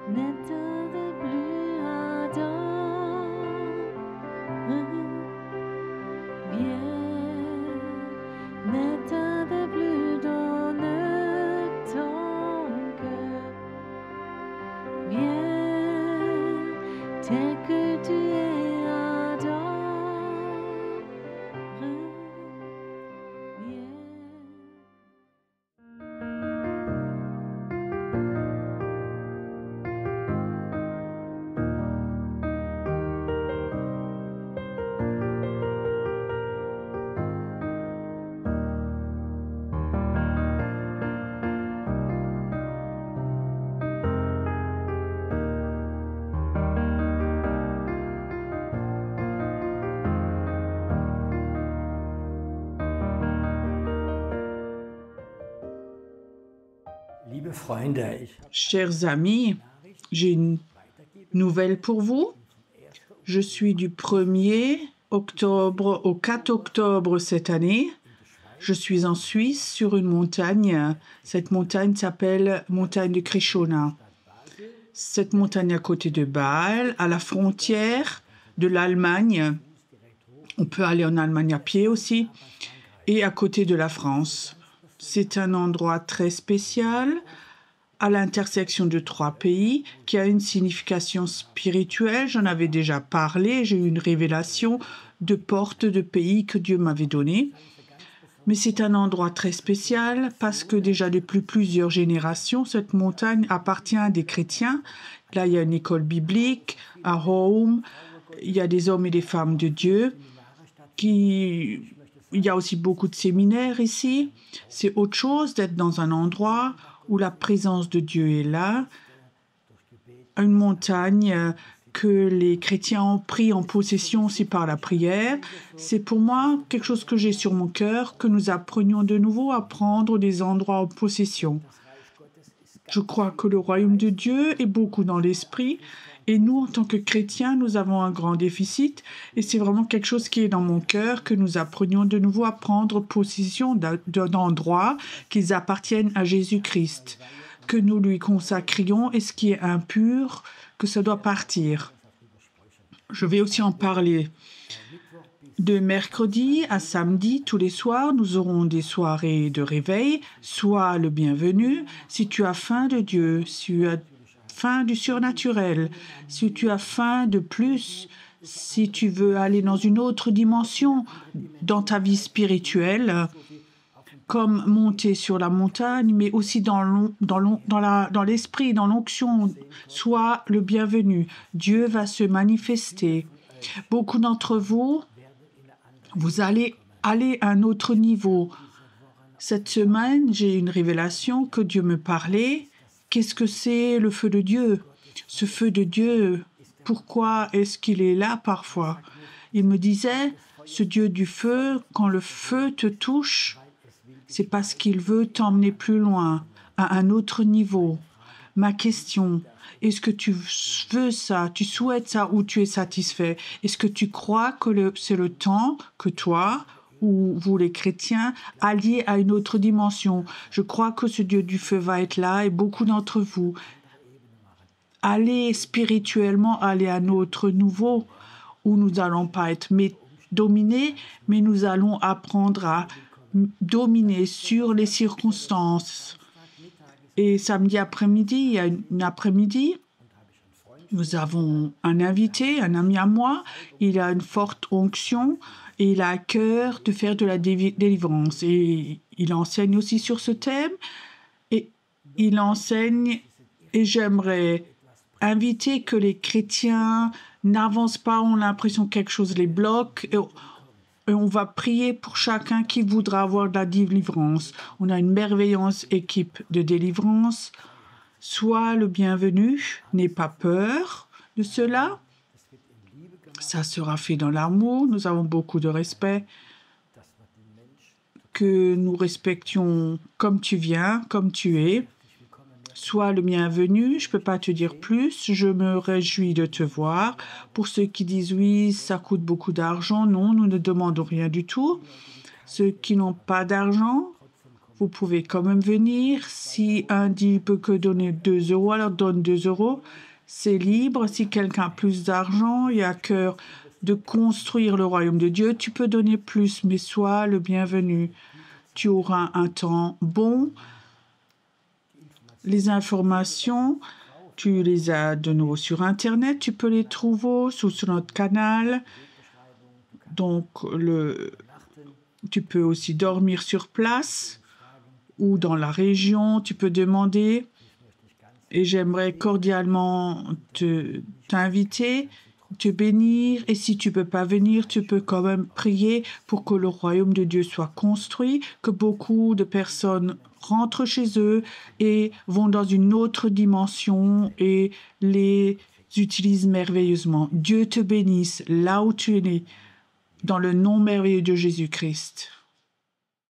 N'éteins plus ardent, viens, n'éteins plus dans ton cœur, viens, tel que tu es ardent, viens. Liebe Freunde, Chers amis, j'ai une nouvelle pour vous. Je suis du 1er octobre au 4 octobre cette année. Je suis en Suisse sur une montagne. Cette montagne s'appelle montagne de Krishona. Cette montagne est à côté de Bâle, à la frontière de l'Allemagne. On peut aller en Allemagne à pied aussi. Et à côté de la France. C'est un endroit très spécial à l'intersection de 3 pays qui a une signification spirituelle. J'en avais déjà parlé. J'ai eu une révélation de portes de pays que Dieu m'avait données. Mais c'est un endroit très spécial parce que déjà depuis plusieurs générations, cette montagne appartient à des chrétiens. Là, il y a une école biblique à Rome. Il y a des hommes et des femmes de Dieu. Il y a aussi beaucoup de séminaires ici. C'est autre chose d'être dans un endroit où la présence de Dieu est là. Une montagne que les chrétiens ont pris en possession aussi par la prière. C'est pour moi quelque chose que j'ai sur mon cœur, que nous apprenions de nouveau à prendre des endroits en possession. Je crois que le royaume de Dieu est beaucoup dans l'esprit. Et nous, en tant que chrétiens, nous avons un grand déficit. Et c'est vraiment quelque chose qui est dans mon cœur, que nous apprenions de nouveau à prendre possession d'endroits qui appartiennent à Jésus-Christ. Que nous lui consacrions et ce qui est impur, que ça doit partir. Je vais aussi en parler. De mercredi à samedi, tous les soirs, nous aurons des soirées de réveil. Sois le bienvenu. Si tu as faim de Dieu, si tu as faim du surnaturel, si tu as faim de plus, si tu veux aller dans une autre dimension dans ta vie spirituelle, comme monter sur la montagne, mais aussi dans l'esprit, dans l'onction, sois le bienvenu. Dieu va se manifester. Beaucoup d'entre vous, vous allez aller à un autre niveau. Cette semaine, j'ai une révélation que Dieu me parlait. Qu'est-ce que c'est le feu de Dieu? Ce feu de Dieu, pourquoi est-ce qu'il est là parfois? Il me disait, ce Dieu du feu, quand le feu te touche, c'est parce qu'il veut t'emmener plus loin, à un autre niveau. Ma question, est-ce que tu veux ça, tu souhaites ça ou tu es satisfait? Est-ce que tu crois que c'est le temps que toi ou vous les chrétiens alliez à une autre dimension? Je crois que ce Dieu du feu va être là et beaucoup d'entre vous allez spirituellement aller à un autre niveau où nous n'allons pas être dominés, mais nous allons apprendre à dominer sur les circonstances. Et samedi après-midi, il y a une après-midi, nous avons un invité, un ami à moi. Il a une forte onction et il a à cœur de faire de la délivrance. Et il enseigne aussi sur ce thème. Et il enseigne, et j'aimerais inviter que les chrétiens n'avancent pas, on a l'impression que quelque chose les bloque. Et on va prier pour chacun qui voudra avoir de la délivrance. On a une merveilleuse équipe de délivrance. Sois le bienvenu, n'aie pas peur de cela. Ça sera fait dans l'amour, nous avons beaucoup de respect. Que nous respections comme tu viens, comme tu es. Sois le bienvenu, je ne peux pas te dire plus, je me réjouis de te voir. Pour ceux qui disent oui, ça coûte beaucoup d'argent, non, nous ne demandons rien du tout. Ceux qui n'ont pas d'argent, Vous pouvez quand même venir. Si un dit peut que donner 2 €, alors donne 2 €. C'est libre. Si quelqu'un a plus d'argent et a à cœur de construire le royaume de Dieu, tu peux donner plus, mais sois le bienvenu. Tu auras un temps bon. Les informations, tu les as de nouveau sur Internet. Tu peux les trouver sur notre canal. Donc, tu peux aussi dormir sur place ou dans la région. Tu peux demander. Et j'aimerais cordialement t'inviter, te bénir. Et si tu ne peux pas venir, tu peux quand même prier pour que le royaume de Dieu soit construit, que beaucoup de personnes rentrent chez eux et vont dans une autre dimension et les utilisent merveilleusement. Dieu te bénisse là où tu es né, dans le nom merveilleux de Jésus-Christ.